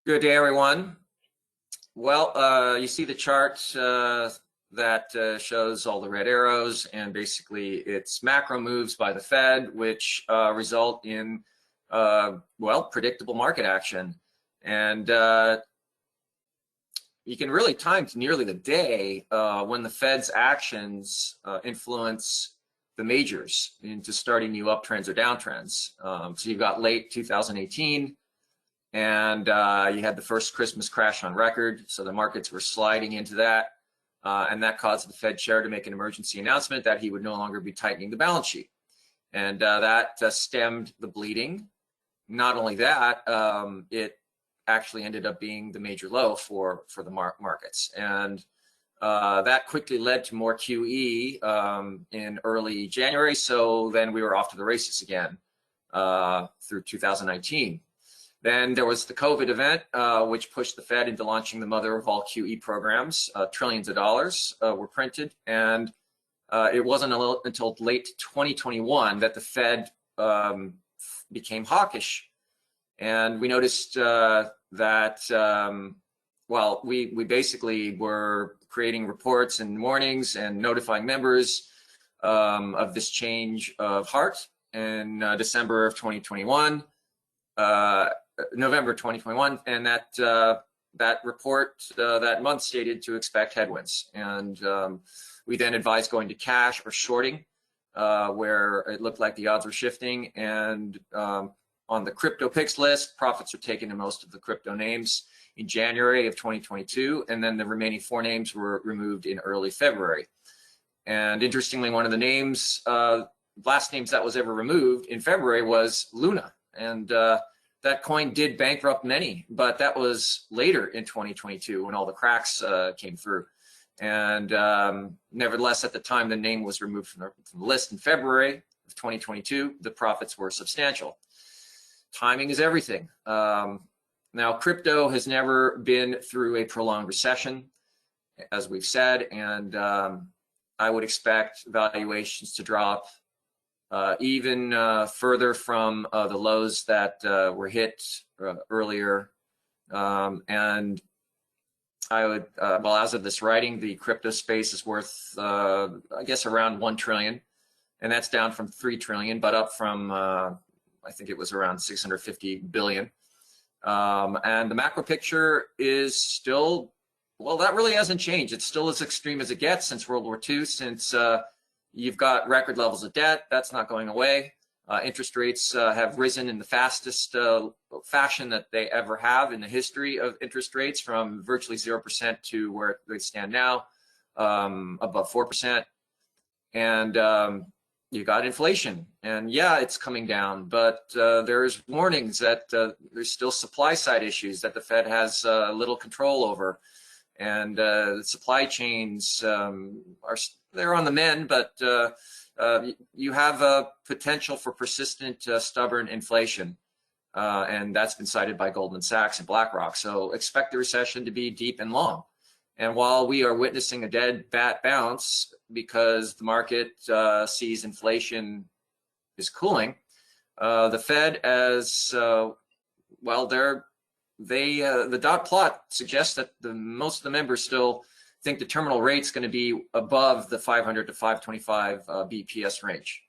Good day, everyone. Well, you see the chart that shows all the red arrows, and basically it's macro moves by the Fed, which result in, predictable market action. And you can really time to nearly the day when the Fed's actions influence the majors into starting new uptrends or downtrends. So you've got late 2018, and you had the first Christmas crash on record, so the markets were sliding into that, and that caused the Fed chair to make an emergency announcement that he would no longer be tightening the balance sheet, and that stemmed the bleeding. Not only that, it actually ended up being the major low for the markets, and that quickly led to more QE in early January, so then we were off to the races again through 2019. Then there was the COVID event, which pushed the Fed into launching the mother of all QE programs. Trillions of dollars were printed, and it wasn't until late 2021 that the Fed became hawkish. And we noticed that, we basically were creating reports and warnings and notifying members of this change of heart in December of 2021. November 2021, and that report that month stated to expect headwinds, and we then advised going to cash or shorting, where it looked like the odds were shifting, and on the crypto picks list, profits are taken in most of the crypto names in January of 2022, and then the remaining 4 names were removed in early February. And interestingly, one of the names, last names that was ever removed in February was Luna, and that coin did bankrupt many, but that was later in 2022 when all the cracks came through. And nevertheless, at the time the name was removed from the list in February of 2022, the profits were substantial. Timing is everything. Now, crypto has never been through a prolonged recession, as we've said, and I would expect valuations to drop even further from the lows that were hit earlier. And I would, as of this writing, the crypto space is worth, I guess, around 1 trillion, and that's down from 3 trillion, but up from, I think it was around 650 billion. And the macro picture is still, that really hasn't changed. It's still as extreme as it gets since World War II, since you've got record levels of debt. That's not going away. Interest rates have risen in the fastest fashion that they ever have in the history of interest rates, from virtually 0% to where they stand now, above 4%. And you got inflation, and yeah, it's coming down, but there's warnings that there's still supply side issues that the Fed has little control over. And the supply chains they're on the mend, but you have a potential for persistent, stubborn inflation, and that's been cited by Goldman Sachs and BlackRock. So expect the recession to be deep and long. And while we are witnessing a dead bat bounce because the market sees inflation is cooling, the Fed, as the dot plot suggests that most of the members still think the terminal rate's going to be above the 500 to 525 BPS range.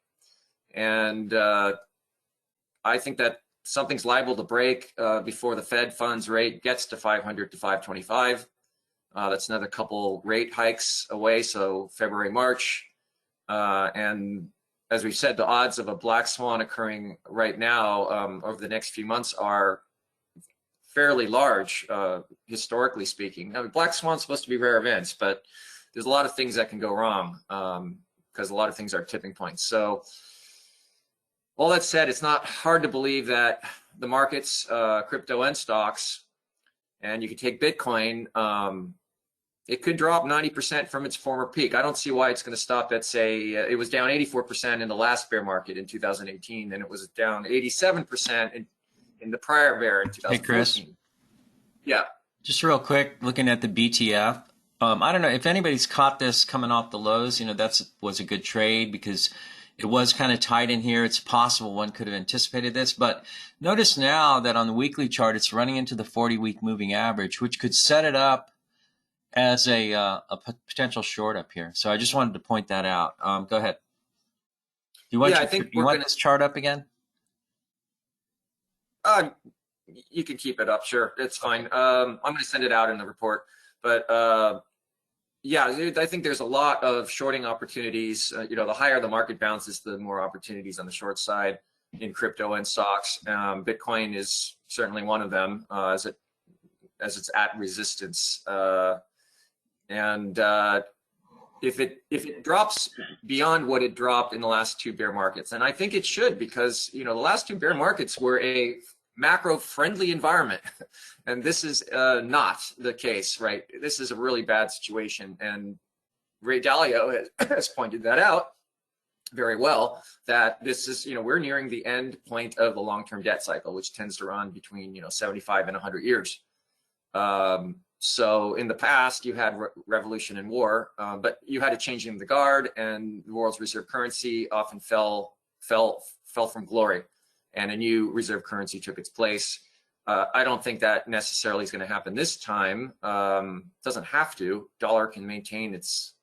And I think that something's liable to break before the Fed funds rate gets to 500 to 525. That's another couple rate hikes away, so February, March. And as we said, the odds of a black swan occurring right now over the next few months are fairly large, historically speaking. Now, black swan's supposed to be rare events, but there's a lot of things that can go wrong because a lot of things are tipping points. So all that said, it's not hard to believe that the markets, crypto and stocks, and you could take Bitcoin, it could drop 90% from its former peak. I don't see why it's going to stop at, say, it was down 84% in the last bear market in 2018, and it was down 87% in the prior bear in 2014. Hey, Chris. Yeah. Just real quick, looking at the BTF, I don't know if anybody's caught this coming off the lows. That was a good trade because It was kind of tight in here. It's possible one could have anticipated this, but notice now that on the weekly chart, it's running into the 40-week moving average, which could set it up as a potential short up here. So I just wanted to point that out. Go ahead. Do you want, Yeah, I think you want this chart up again? You can keep it up, sure. It's fine. I'm going to send it out in the report. But yeah, I think there's a lot of shorting opportunities. The higher the market bounces, the more opportunities on the short side in crypto and stocks. Bitcoin is certainly one of them, as it's at resistance. If it drops beyond what it dropped in the last two bear markets, and I think it should, because the last two bear markets were a macro-friendly environment, and this is not the case, right? This is a really bad situation, and Ray Dalio has pointed that out very well, that this is, we're nearing the end point of the long-term debt cycle, which tends to run between 75 and 100 years. So in the past, you had revolution and war, but you had a changing of the guard, and the world's reserve currency often fell from glory, and a new reserve currency took its place. I don't think that necessarily is going to happen this time. Doesn't have to. Dollar can maintain its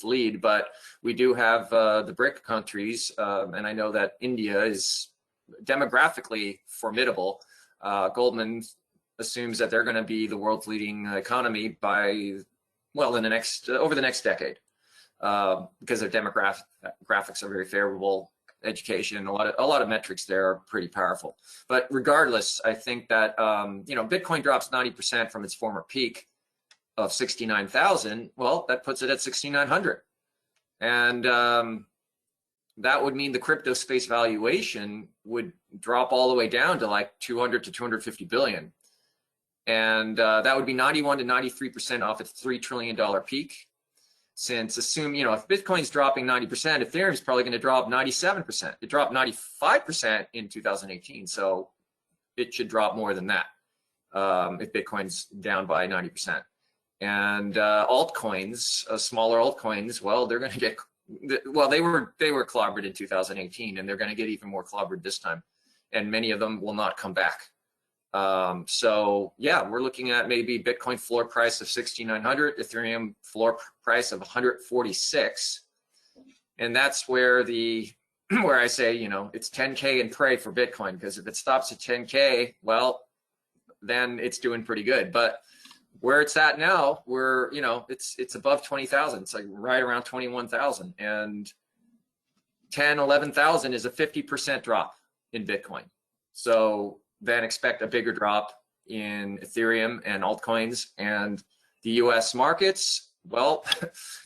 lead, but we do have the BRIC countries, and I know that India is demographically formidable. Goldman assumes that they're going to be the world's leading economy by, well, over the next decade, because their demographics are very favorable. Education, a lot of metrics there are pretty powerful. But regardless, I think that Bitcoin drops 90% from its former peak of 69,000. Well, that puts it at 6,900, and that would mean the crypto space valuation would drop all the way down to like 200 to 250 billion. And that would be 91 to 93% off its $3 trillion peak. Since if Bitcoin's dropping 90%, Ethereum's probably going to drop 97%. It dropped 95% in 2018, so it should drop more than that if Bitcoin's down by 90%. And altcoins, smaller altcoins, well, they're going to get, well, they were clobbered in 2018, and they're going to get even more clobbered this time, and many of them will not come back. So yeah, we're looking at maybe Bitcoin floor price of 6,900, Ethereum floor price of 146. And that's where where I say, it's 10K and pray for Bitcoin, because if it stops at 10K, well, then it's doing pretty good. But where it's at now, it's above 20,000. It's like right around 21,000, and 10, 11,000 is a 50% drop in Bitcoin. So then expect a bigger drop in Ethereum and altcoins. And the US markets, well,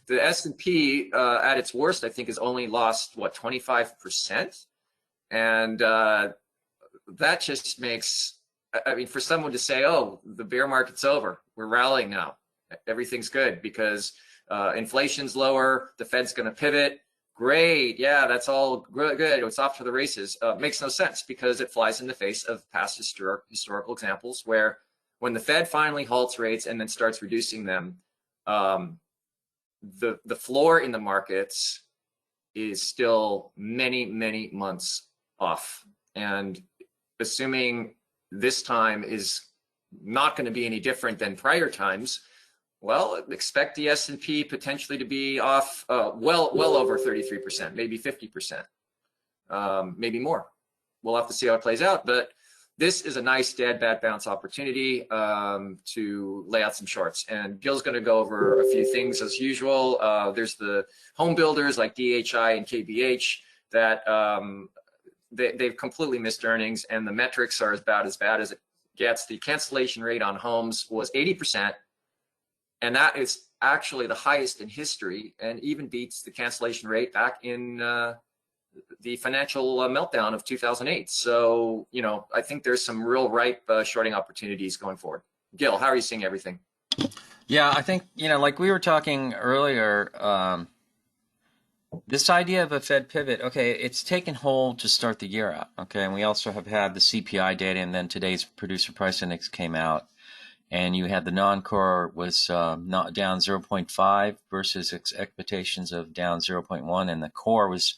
the S&P at its worst, I think, has only lost, 25%? And that just makes, for someone to say, oh, the bear market's over, we're rallying now, everything's good because inflation's lower, the Fed's going to pivot. Great, yeah, that's all good. It's off to the races. Makes no sense, because it flies in the face of past historical examples where, when the Fed finally halts rates and then starts reducing them, the floor in the markets is still many, many months off. And assuming this time is not going to be any different than prior times, well, expect the S&P potentially to be off well over 33%, maybe 50%, maybe more. We'll have to see how it plays out, but this is a nice dead bat bounce opportunity to lay out some shorts. And Gil's going to go over a few things as usual. There's the home builders like DHI and KBH that they've completely missed earnings, and the metrics are about as bad as it gets. The cancellation rate on homes was 80%. And that is actually the highest in history, and even beats the cancellation rate back in the financial meltdown of 2008. So, I think there's some real ripe shorting opportunities going forward. Gil, how are you seeing everything? Yeah, I think, like we were talking earlier, this idea of a Fed pivot, okay, it's taken hold to start the year out, okay? And we also have had the CPI data, and then today's producer price index came out. And you had the non-core was not down 0.5 versus expectations of down 0.1, and the core was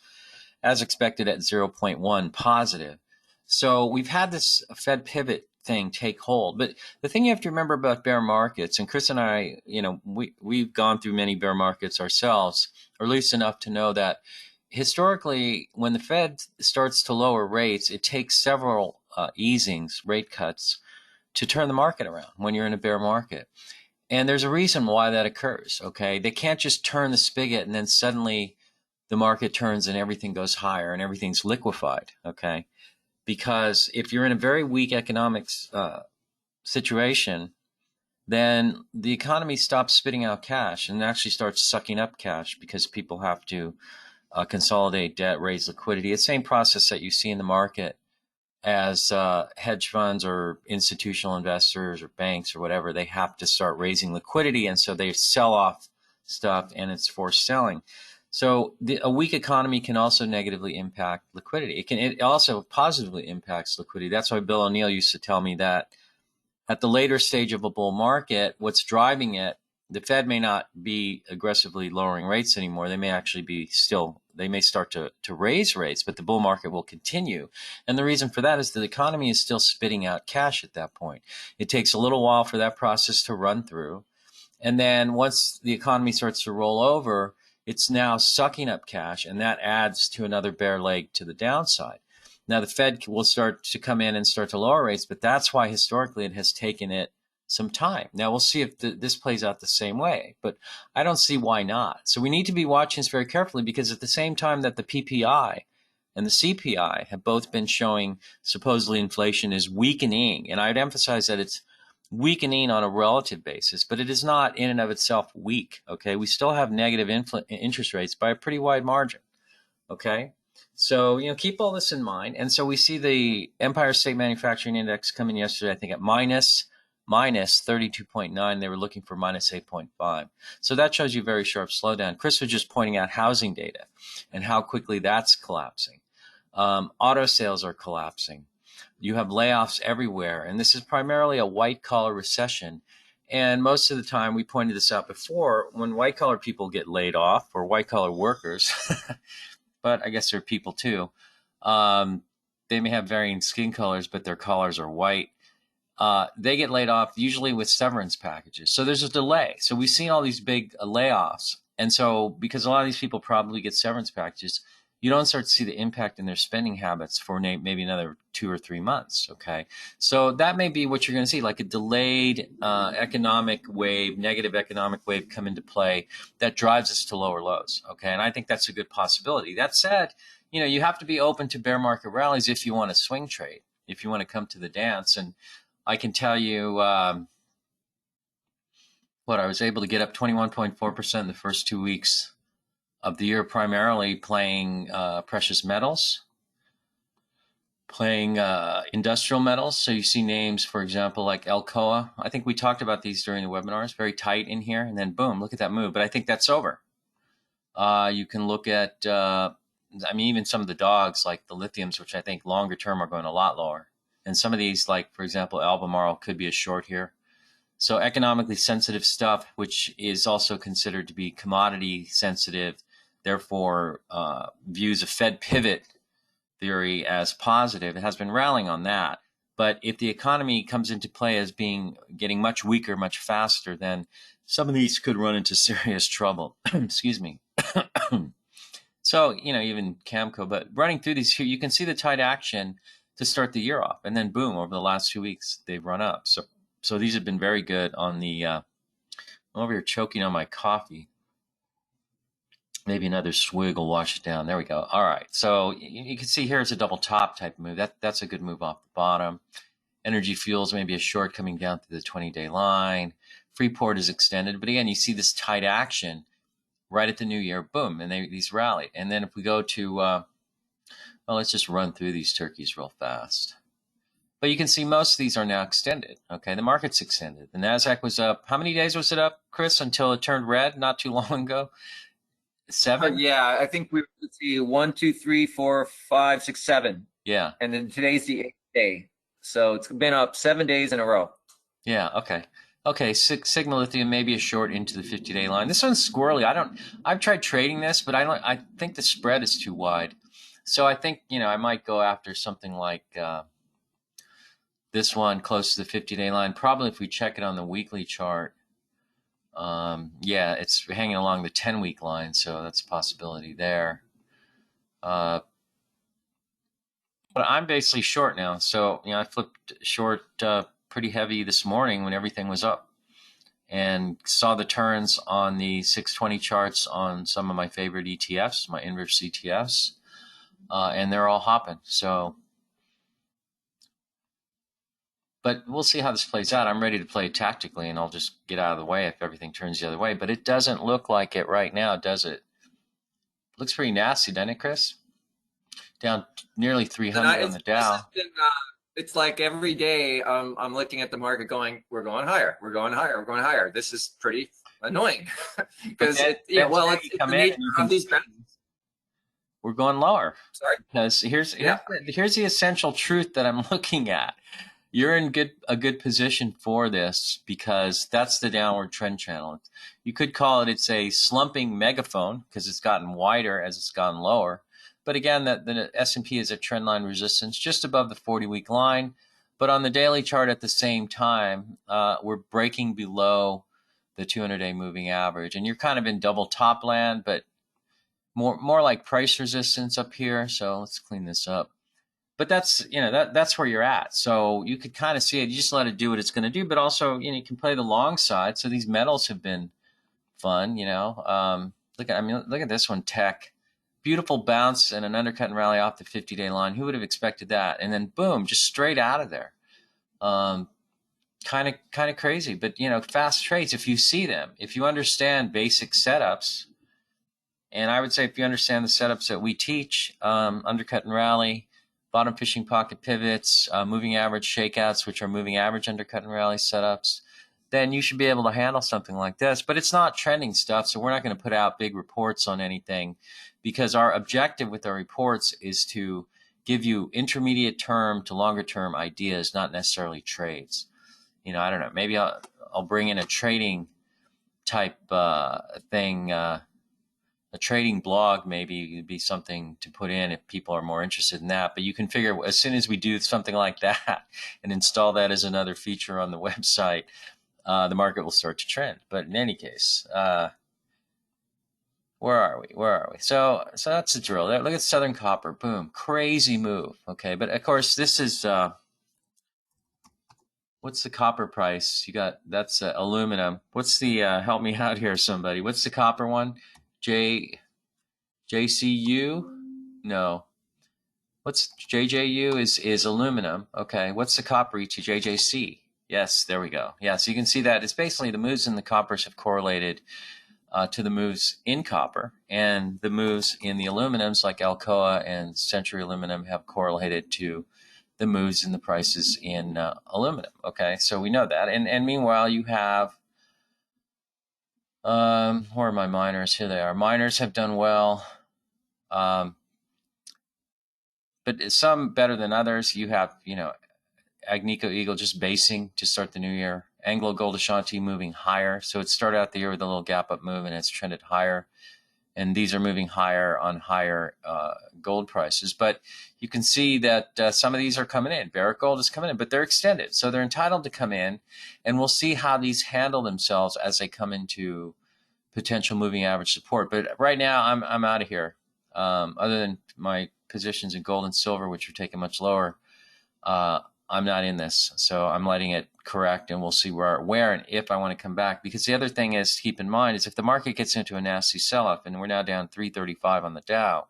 as expected at 0.1 positive. So we've had this Fed pivot thing take hold. But the thing you have to remember about bear markets, and Chris and I, we've gone through many bear markets ourselves, or at least enough to know that historically, when the Fed starts to lower rates, it takes several easings, rate cuts, to turn the market around when you're in a bear market. And there's a reason why that occurs, okay? They can't just turn the spigot and then suddenly the market turns and everything goes higher and everything's liquefied, okay? Because if you're in a very weak economic situation, then the economy stops spitting out cash and actually starts sucking up cash because people have to consolidate debt, raise liquidity. It's the same process that you see in the market as hedge funds or institutional investors or banks or whatever. They have to start raising liquidity, and so they sell off stuff, and it's forced selling. So a weak economy can also negatively impact liquidity. It also positively impacts liquidity. That's why Bill O'Neill used to tell me that at the later stage of a bull market, what's driving it, the Fed may not be aggressively lowering rates anymore. They may actually be they may start to raise rates, but the bull market will continue. And the reason for that is that the economy is still spitting out cash at that point. It takes a little while for that process to run through. And then once the economy starts to roll over, it's now sucking up cash, and that adds to another bear leg to the downside. Now, the Fed will start to come in and start to lower rates, but that's why historically it has taken it some time. Now, we'll see if this plays out the same way, but I don't see why not. So we need to be watching this very carefully, because at the same time that the PPI and the CPI have both been showing supposedly inflation is weakening, and I'd emphasize that it's weakening on a relative basis, but it is not in and of itself weak, okay? We still have negative interest rates by a pretty wide margin, okay? So, keep all this in mind. And so we see the Empire State Manufacturing Index come in yesterday, I think at minus 32.9. They were looking for minus 8.5. So that shows you a very sharp slowdown. Chris was just pointing out housing data and how quickly that's collapsing. Auto sales are collapsing. You have layoffs everywhere. And this is primarily a white-collar recession. And most of the time, we pointed this out before, when white-collar people get laid off, or white-collar workers, but I guess they're people too, they may have varying skin colors, but their collars are white. They get laid off usually with severance packages. So there's a delay. So we've seen all these big layoffs. And so because a lot of these people probably get severance packages, you don't start to see the impact in their spending habits for maybe another 2 or 3 months, okay? So that may be what you're going to see, like a delayed economic wave, negative economic wave come into play that drives us to lower lows, okay? And I think that's a good possibility. That said, you have to be open to bear market rallies if you want to swing trade, if you want to come to the dance. And I can tell you I was able to get up 21.4% in the first 2 weeks of the year, primarily playing precious metals, playing industrial metals. So you see names, for example, like Alcoa. I think we talked about these during the webinars, very tight in here, and then boom, look at that move. But I think that's over. You can look at, even some of the dogs like the lithiums, which I think longer term are going a lot lower. And some of these, like, for example, Albemarle could be a short here. So economically sensitive stuff, which is also considered to be commodity sensitive, therefore views a Fed pivot theory as positive. It has been rallying on that. But if the economy comes into play as getting much weaker, much faster, then some of these could run into serious trouble. Excuse me. So, even Camco, but running through these here, you can see the tight action to start the year off. And then boom, over the last 2 weeks, they've run up. So these have been very good on the, I'm over here choking on my coffee. Maybe another swig will wash it down. There we go. All right. So you can see here it's a double top type move. That's a good move off the bottom. Energy Fuels, maybe a short coming down through the 20-day line. Freeport is extended. But again, you see this tight action right at the new year. Boom. And these rallied. And then if we go to, let's just run through these turkeys real fast. But you can see most of these are now extended. Okay, the market's extended. The NASDAQ was up. How many days was it up, Chris, until it turned red not too long ago? 7? Yeah, I think we would see 1, 2, 3, 4, 5, 6, 7. Yeah. And then today's the 8th day. So it's been up 7 days in a row. Yeah, okay. Okay, Sigma Lithium, maybe a short into the 50-day line. This one's squirrely. I've tried trading this, but I think the spread is too wide. So I think, I might go after something like this one close to the 50-day line. Probably if we check it on the weekly chart, yeah, it's hanging along the 10-week line, so that's a possibility there. But I'm basically short now. So, I flipped short pretty heavy this morning when everything was up, and saw the turns on the 620 charts on some of my favorite ETFs, my inverse ETFs, and they're all hopping. So, but we'll see how this plays out. I'm ready to play tactically, and I'll just get out of the way if everything turns the other way. But it doesn't look like it right now, does it? Looks pretty nasty, doesn't it, Chris? Down nearly 300 on the Dow. It's like every day I'm looking at the market going, we're going higher, we're going higher, we're going higher. This is pretty annoying because it's the nature of these trends. We're going lower. Sorry? Because here's the essential truth that I'm looking at. You're in a good position for this because that's the downward trend channel. You could call it's a slumping megaphone because it's gotten wider as it's gone lower. But again, the S&P is at trend line resistance just above the 40-week line. But on the daily chart at the same time, we're breaking below the 200-day moving average. And you're kind of in double top land, but more like price resistance up here. So let's clean this up. But that's that's where you're at. So you could kind of see it. You just let it do what it's going to do. But also, you can play the long side. So these metals have been fun. Look at this one, tech. Beautiful bounce and an undercut and rally off the 50-day line. Who would have expected that? And then boom, just straight out of there. Kind of crazy. But fast trades, if you see them, if you understand basic setups, and I would say if you understand the setups that we teach, undercut and rally, bottom fishing pocket pivots, moving average shakeouts, which are moving average undercut and rally setups, then you should be able to handle something like this. But it's not trending stuff, so we're not going to put out big reports on anything because our objective with our reports is to give you intermediate term to longer term ideas, not necessarily trades. I don't know. Maybe I'll bring in a trading type thing. A trading blog maybe would be something to put in if people are more interested in that. But you can figure as soon as we do something like that and install that as another feature on the website, the market will start to trend. But in any case, where are we? So that's the drill. Look at Southern Copper. Boom. Crazy move. Okay. But of course, this is, what's the copper price? That's aluminum. What's the, help me out here, somebody. What's the copper one? JCU? No. What's JJU is aluminum. Okay. What's the copper ET? JJC. Yes, there we go. Yeah, so you can see that it's basically the moves in the coppers have correlated to the moves in copper, and the moves in the aluminums like Alcoa and Century Aluminum have correlated to the moves in the prices in aluminum. Okay, so we know that. And meanwhile, you have where are my miners? Here they are. Miners have done well, but some better than others. You have, Agnico Eagle just basing to start the new year. Anglo Gold Ashanti moving higher. So it started out the year with a little gap up move and it's trended higher. And these are moving higher on higher gold prices. But you can see that some of these are coming in. Barrick Gold is coming in, but they're extended. So they're entitled to come in. And we'll see how these handle themselves as they come into potential moving average support. But right now, I'm out of here. Other than my positions in gold and silver, which are taken much lower, I'm not in this. So I'm letting it correct, and we'll see where and if I want to come back. Because the other thing is to keep in mind is if the market gets into a nasty sell-off, and we're now down 335 on the Dow,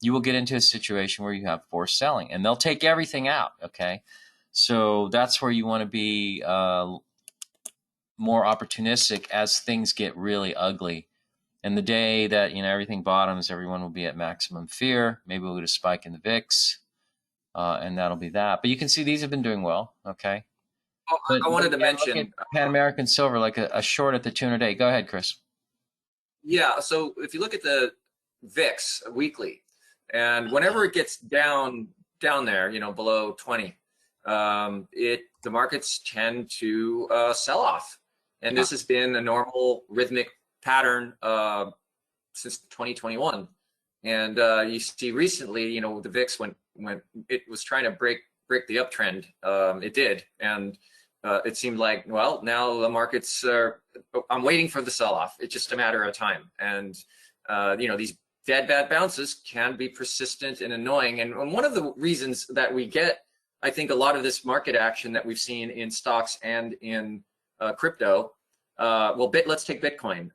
you will get into a situation where you have forced selling, and they'll take everything out, okay? So that's where you want to be more opportunistic as things get really ugly. And the day that everything bottoms, everyone will be at maximum fear. Maybe we'll get a spike in the VIX. And that'll be that. But you can see these have been doing well, okay? I wanted to mention Pan American Silver, like a short at the 200-day. Go ahead, Chris. Yeah, so if you look at the VIX weekly, and whenever it gets down there, below 20, the markets tend to sell off. And this has been a normal rhythmic pattern since 2021. And you see recently, you know, the VIX when it was trying to break the uptrend, it did, and it seemed like, well, now the markets are. I'm waiting for the sell-off. It's just a matter of time, and you know, these dead bad bounces can be persistent and annoying. And one of the reasons that we get, I think, a lot of this market action that we've seen in stocks and in crypto. Well, let's take Bitcoin.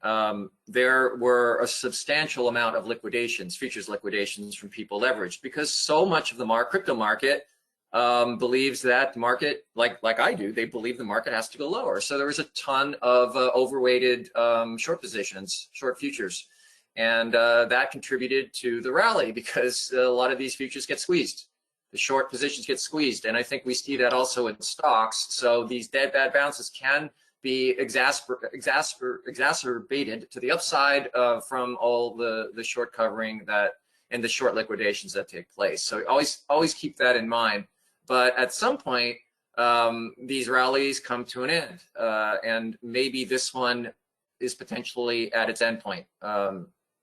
There were a substantial amount of liquidations, futures liquidations from people leveraged, because so much of the crypto market believes that the market, like I do, they believe the market has to go lower. So there was a ton of overweighted short positions, short futures. And that contributed to the rally, because a lot of these futures get squeezed. The short positions get squeezed. And I think we see that also in stocks. So these dead bad bounces can be exacerbated to the upside from all the short covering that and the short liquidations that take place. So always keep that in mind. But at some point, these rallies come to an end, and maybe this one is potentially at its endpoint.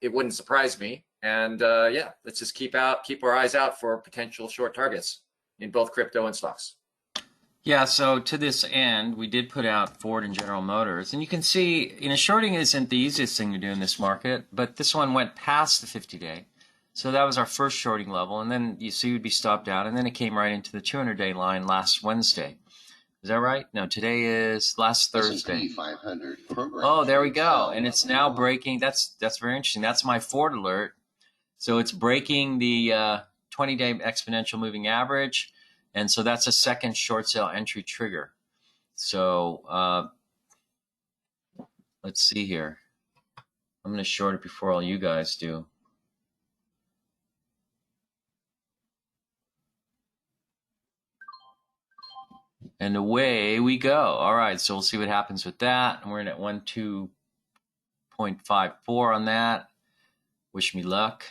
It wouldn't surprise me. And yeah, let's just keep our eyes out for potential short targets in both crypto and stocks. Yeah, so to this end, we did put out Ford and General Motors. And you can see, you know, shorting isn't the easiest thing to do in this market, but this one went past the 50-day. So that was our first shorting level. And then you see we'd be stopped out. And then it came right into the 200-day line last Wednesday. Is that right? No, today is last Thursday. 500 program. Oh, there we go. And it's now breaking. That's very interesting. That's my Ford alert. So it's breaking the 20-day exponential moving average. And so that's a second short sale entry trigger. So let's see here. I'm going to short it before all you guys do. And away we go. All right, so we'll see what happens with that. And we're in at 12.54 on that. Wish me luck.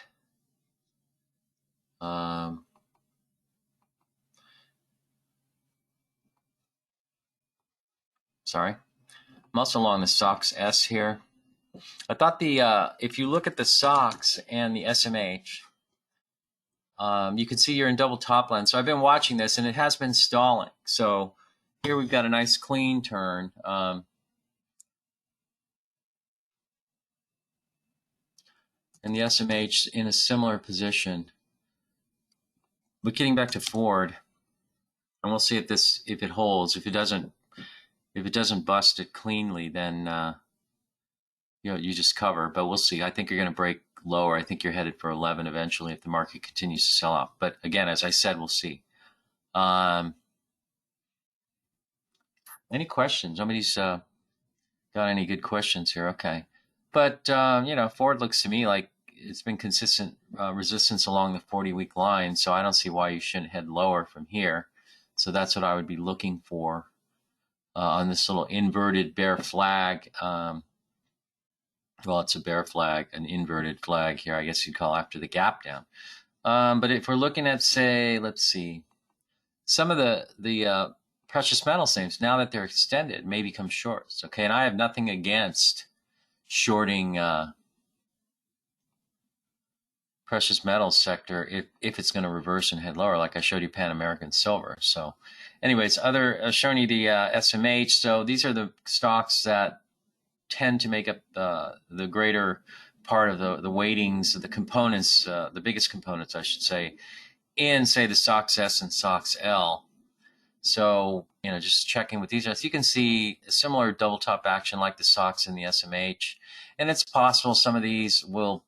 Sorry. I'm also along the SOX S here. I thought if you look at the SOX and the SMH, you can see you're in double top line. So I've been watching this, and it has been stalling. So here we've got a nice clean turn. And the SMH in a similar position. But getting back to Ford, and we'll see if it holds. If it doesn't bust it cleanly, then you know, you just cover. But we'll see. I think you're going to break lower. I think you're headed for 11 eventually if the market continues to sell off. But again, as I said, we'll see. Any questions? Nobody's got any good questions here. Okay. But, you know, Ford looks to me like it's been consistent resistance along the 40-week line. So I don't see why you shouldn't head lower from here. So that's what I would be looking for on this little inverted bear flag. Well, it's a bear flag, an inverted flag here, I guess you'd call after the gap down. But if we're looking at, say, let's see, some of the precious metals names, now that they're extended, may become shorts. Okay, and I have nothing against shorting precious metals sector if it's going to reverse and head lower, like I showed you Pan American Silver. So anyways, showing you the SMH. So these are the stocks that tend to make up the greater part of the weightings, the components, the biggest components, I should say, in, say, the SOX S and SOX L. So, you know, just checking with these, as you can see, a similar double top action like the SOX and the SMH. And it's possible some of these will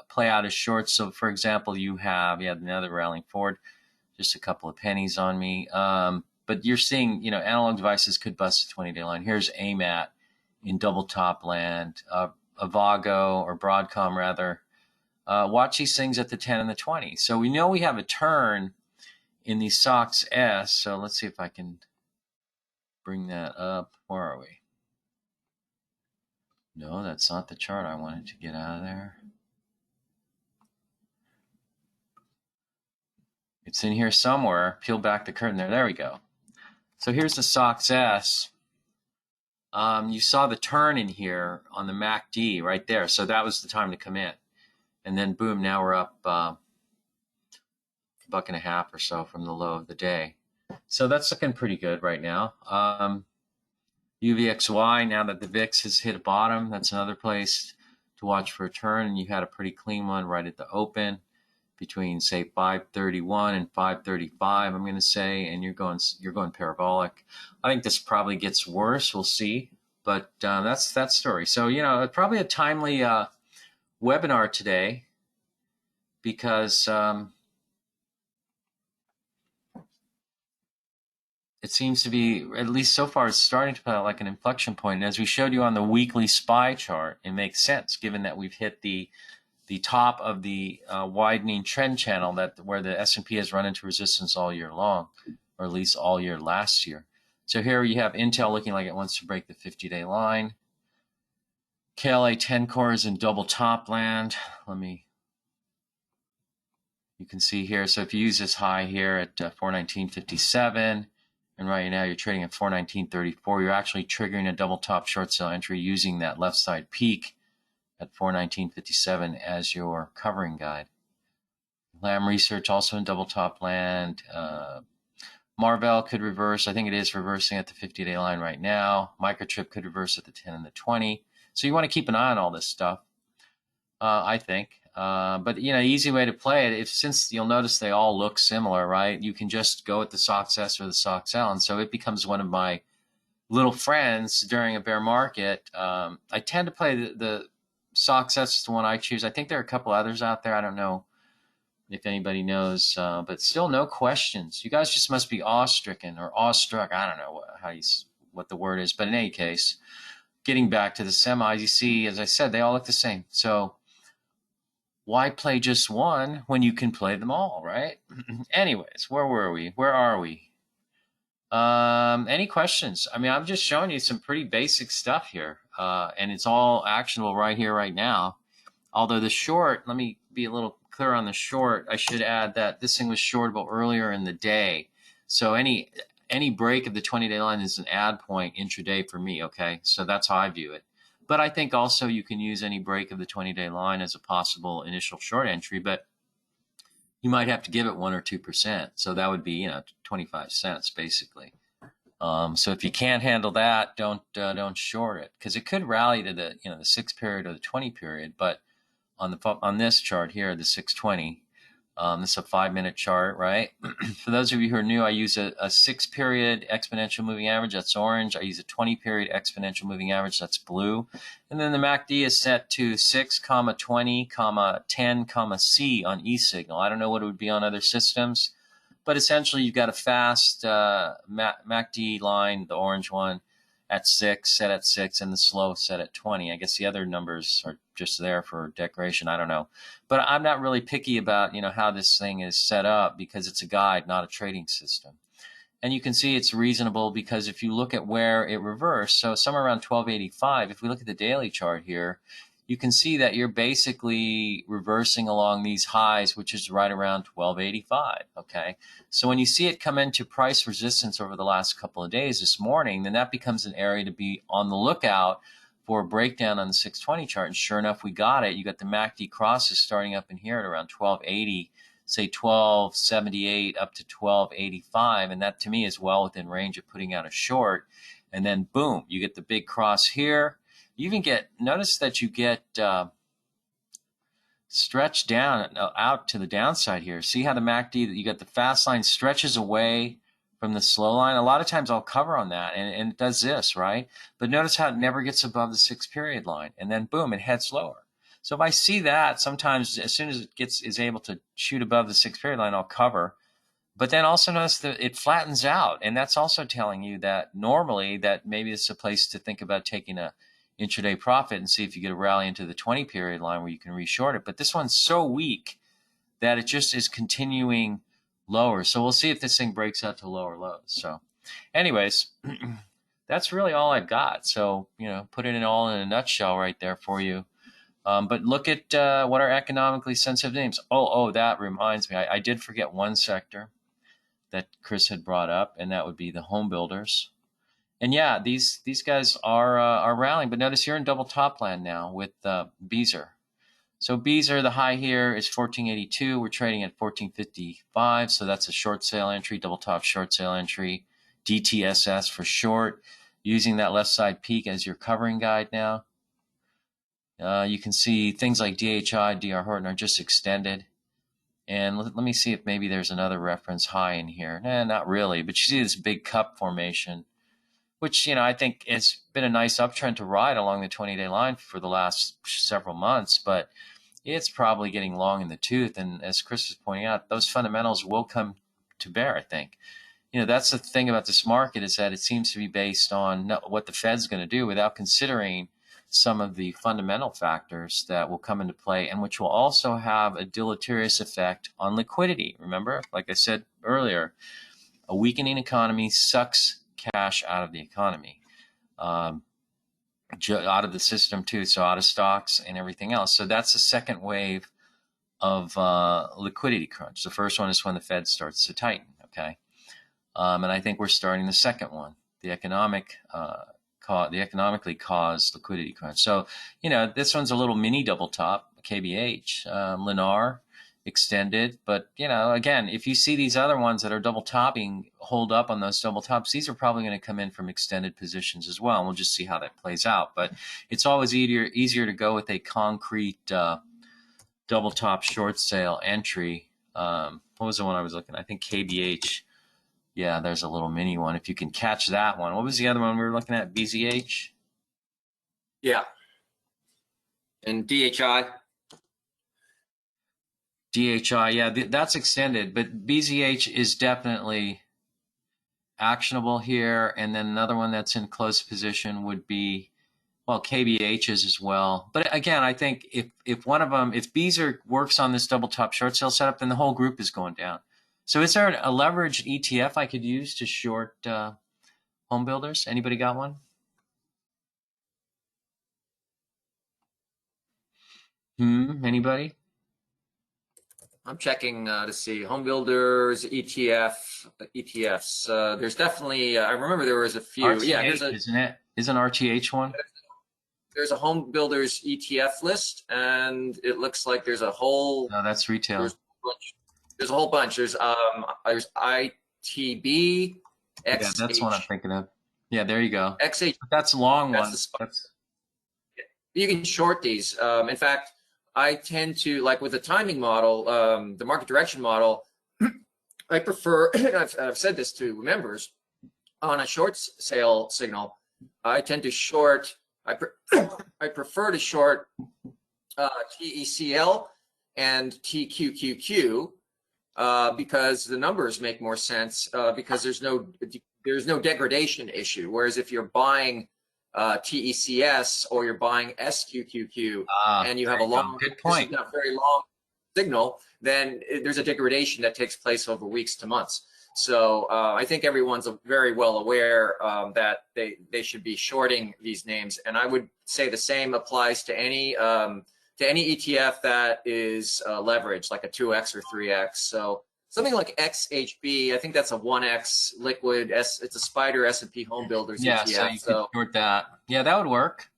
play out as shorts. So, for example, you had another rallying forward, just a couple of pennies on me. But you're seeing, you know, analog devices could bust the 20-day line. Here's AMAT in double top land, Avago or Broadcom rather. Watch these things at the 10 and the 20. So we know we have a turn in the SOX S. So let's see if I can bring that up. Where are we? No, that's not the chart I wanted to get out of there. It's in here somewhere. Peel back the curtain there. There we go. So here's the SOX S. You saw the turn in here on the MACD right there. So that was the time to come in. And then boom, now we're up $1.50 or so from the low of the day. So that's looking pretty good right now. UVXY, now that the VIX has hit a bottom, that's another place to watch for a turn. And you had a pretty clean one right at the open between, say, 531 and 535, I'm going to say, and you're going parabolic. I think this probably gets worse. We'll see. But that's that story. So, probably a timely webinar today because it seems to be, at least so far, it's starting to play out like an inflection point. And as we showed you on the weekly SPY chart, it makes sense given that we've hit the top of the widening trend channel where the S&P has run into resistance all year long, or at least all year last year. So here you have Intel looking like it wants to break the 50-day line. KLA 10 core is in double top land. You can see here. So if you use this high here at 419.57, and right now you're trading at 419.34, you're actually triggering a double top short sale entry using that left side peak at 419.57 as your covering guide. Lam Research also in double top land. Marvell could reverse. I think it is reversing at the 50-day line right now. Microchip could reverse at the 10 and the 20. So you want to keep an eye on all this stuff, I think. But, easy way to play it, since you'll notice they all look similar, right? You can just go with the SOX S or the SOX L. And so it becomes one of my little friends during a bear market. I tend to play the SOX S is the one I choose. I think there are a couple others out there. I don't know if anybody knows, but still no questions. You guys just must be awe-stricken or awestruck. I don't know what the word is. But in any case, getting back to the semis, you see, as I said, they all look the same. So why play just one when you can play them all, right? Anyways, where were we? Where are we? Any questions? I mean, I'm just showing you some pretty basic stuff here, and it's all actionable right here, right now. Although the short, let me be a little clear on the short. I should add that this thing was shortable earlier in the day. So any break of the 20-day line is an add point intraday for me, okay? So that's how I view it. But I think also you can use any break of the 20-day line as a possible initial short entry, but you might have to give it 1 or 2%. So that would be, 25 cents basically. So if you can't handle that, don't short it, because it could rally to the the 6 period or the 20 period. But on this chart here, the 620, this is a 5-minute chart, right? For those of you who are new, I use a 6-period exponential moving average, that's orange. I use a 20-period exponential moving average, that's blue. And then the MACD is set to 6, 20, 10, C on E signal. I don't know what it would be on other systems, but essentially you've got a fast MACD line, the orange one, at 6, set at 6, and the slow set at 20. I guess the other numbers are just there for decoration. I don't know. But I'm not really picky about, how this thing is set up, because it's a guide, not a trading system. And you can see it's reasonable because if you look at where it reversed, so somewhere around 1285, if we look at the daily chart here, you can see that you're basically reversing along these highs, which is right around 1285, okay? So when you see it come into price resistance over the last couple of days this morning, then that becomes an area to be on the lookout for a breakdown on the 620 chart. And sure enough, we got it. You got the MACD crosses starting up in here at around 1280, say 1278 up to 1285. And that to me is well within range of putting out a short. And then boom, you get the big cross here. You even notice that you get stretched down out to the downside here. See how the MACD, you got the fast line stretches away from the slow line. A lot of times I'll cover on that, and it does this, right? But notice how it never gets above the 6-period line, and then boom, it heads lower. So if I see that, sometimes as soon as it is able to shoot above the 6-period line, I'll cover. But then also notice that it flattens out, and that's also telling you that normally that maybe it's a place to think about taking a intraday profit and see if you get a rally into the 20-period line where you can reshort it. But this one's so weak that it just is continuing lower. So we'll see if this thing breaks out to lower lows. So anyways, that's really all I've got. So, put it all in a nutshell right there for you. But look at what are economically sensitive names. Oh, that reminds me. I did forget one sector that Chris had brought up, and that would be the home builders. And yeah, these guys are rallying. But notice you're in double top land now with Beazer. So Beezer, the high here is 1482. We're trading at 1455. So that's a short sale entry, double top short sale entry. DTSS for short. Using that left side peak as your covering guide now. You can see things like DHI, DR Horton are just extended. And let me see if maybe there's another reference high in here. Nah, not really. But you see this big cup formation, which, I think has been a nice uptrend to ride along the 20-day line for the last several months. But it's probably getting long in the tooth. And as Chris is pointing out, those fundamentals will come to bear, I think. That's the thing about this market, is that it seems to be based on what the Fed's going to do without considering some of the fundamental factors that will come into play, and which will also have a deleterious effect on liquidity. Remember, like I said earlier, a weakening economy sucks cash out of the economy, out of the system too, so out of stocks and everything else. So that's the second wave of liquidity crunch. The first one is when the Fed starts to tighten, okay? And I think we're starting the second one, the economically caused liquidity crunch. So, this one's a little mini double top, KBH, Lennar extended. But, again, if you see these other ones that are double topping hold up on those double tops, these are probably going to come in from extended positions as well. And we'll just see how that plays out. But it's always easier to go with a concrete double top short sale entry. What was the one I was looking at? I think KBH. Yeah, there's a little mini one. If you can catch that one. What was the other one we were looking at? BZH? Yeah. And DHI? DHI, yeah, that's extended. But BZH is definitely actionable here. And then another one that's in close position would be, well, KBH is as well. But again, I think if one of them, if Beezer works on this double top short sale setup, then the whole group is going down. So is there a leveraged ETF I could use to short home builders? Anybody got one? Anybody? I'm checking to see home builders, ETFs. There's definitely, I remember there was a few. RTH, isn't it? Isn't RTH one? There's a home builders ETF list, and it looks like there's a whole. No, that's retail. There's a whole bunch. There's ITB, XH. Yeah, that's what I'm thinking of. Yeah, there you go. XH. That's a long one. You can short these. In fact, I tend to, like with the timing model, the market direction model, I prefer, and I've said this to members, on a short sale signal, I tend to short, I prefer to short TECL and TQQQ, because the numbers make more sense, because there's no degradation issue. Whereas if you're buying TECS or you're buying SQQQ and you have a long, good point, a very long signal, then there's a degradation that takes place over weeks to months. So I think everyone's very well aware that they should be shorting these names, and I would say the same applies to any ETF that is leveraged, like a 2x or 3x. So something like XHB, I think that's a 1x liquid. It's a Spider S&P Home Builders ETF. Yeah, so you could short that. Yeah, that would work.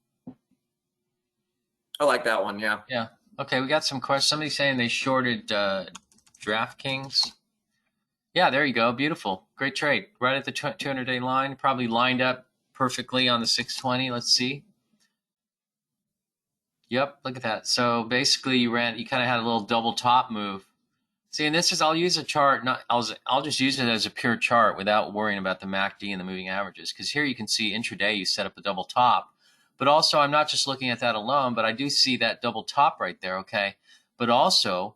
I like that one. Yeah. Yeah. Okay, we got some questions. Somebody's saying they shorted DraftKings. Yeah, there you go. Beautiful. Great trade. Right at the 200-day line. Probably lined up perfectly on the 620. Let's see. Yep, look at that. So basically you kind of had a little double top move. See, and this is, I'll use a chart, I'll just use it as a pure chart without worrying about the MACD and the moving averages. Because here you can see intraday you set up a double top. But also I'm not just looking at that alone, but I do see that double top right there, okay? But also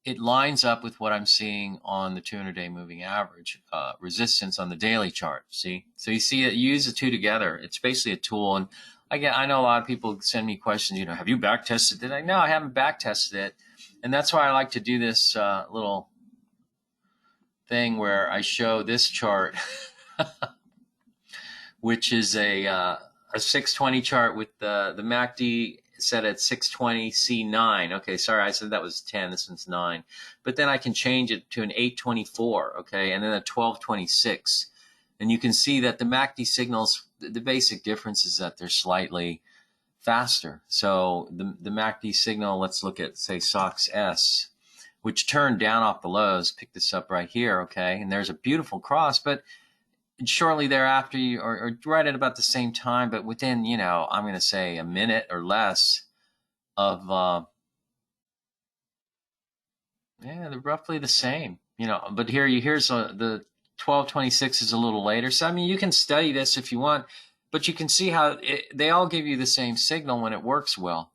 it lines up with what I'm seeing on the 200-day moving average, resistance on the daily chart, see? So you see it, you use the two together. It's basically a tool. And again, I know a lot of people send me questions, have you back tested it? No, I haven't back tested it. And that's why I like to do this little thing where I show this chart, which is a 620 chart with the MACD set at 620 C9. Okay, sorry, I said that was 10. This one's 9. But then I can change it to an 824, okay, and then a 1226. And you can see that the MACD signals, the basic difference is that they're slightly faster. So the MACD signal, let's look at, say, SOX S, which turned down off the lows. Pick this up right here, okay? And there's a beautiful cross, but shortly thereafter, or right at about the same time, but within, I'm going to say a minute or less of, they're roughly the same, but here's the 1226 is a little later. So, I mean, you can study this if you want, but you can see how they all give you the same signal when it works well.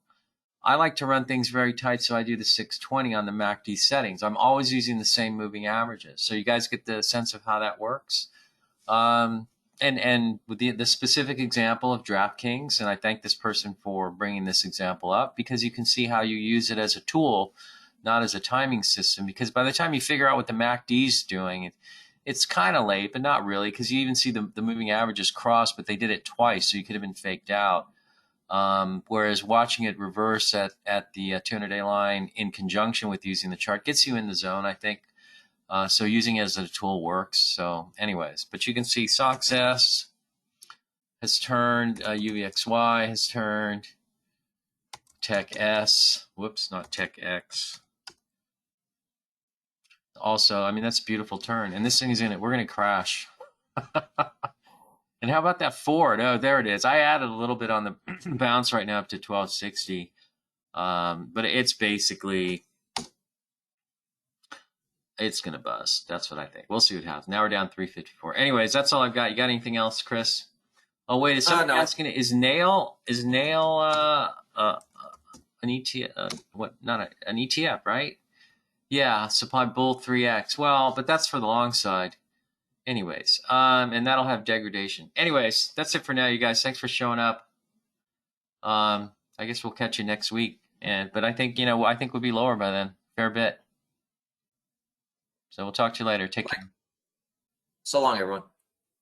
I like to run things very tight, so I do the 620 on the MACD settings. I'm always using the same moving averages. So you guys get the sense of how that works. And with the specific example of DraftKings, and I thank this person for bringing this example up, because you can see how you use it as a tool, not as a timing system, because by the time you figure out what the MACD is doing, it's kind of late, but not really, because you even see the moving averages cross, but they did it twice, so you could have been faked out. Whereas watching it reverse at the 200-day line in conjunction with using the chart gets you in the zone, I think. So using it as a tool works. So anyways, but you can see SOX S has turned, UVXY has turned, Tech S, whoops, not Tech X. Also, I mean, that's a beautiful turn. And this thing is in it. We're going to crash. And how about that Ford? Oh, there it is. I added a little bit on the bounce right now up to 1260. But it's basically, it's going to bust. That's what I think. We'll see what happens. Now we're down 354. Anyways, that's all I've got. You got anything else, Chris? Oh, wait, is someone asking, is Nail an ETF? An ETF, right? Yeah, supply bull 3X. Well, but that's for the long side. Anyways, and that'll have degradation. Anyways, that's it for now, you guys. Thanks for showing up. I guess we'll catch you next week. But I think, I think we'll be lower by then, fair bit. So we'll talk to you later. Take care. So long, everyone.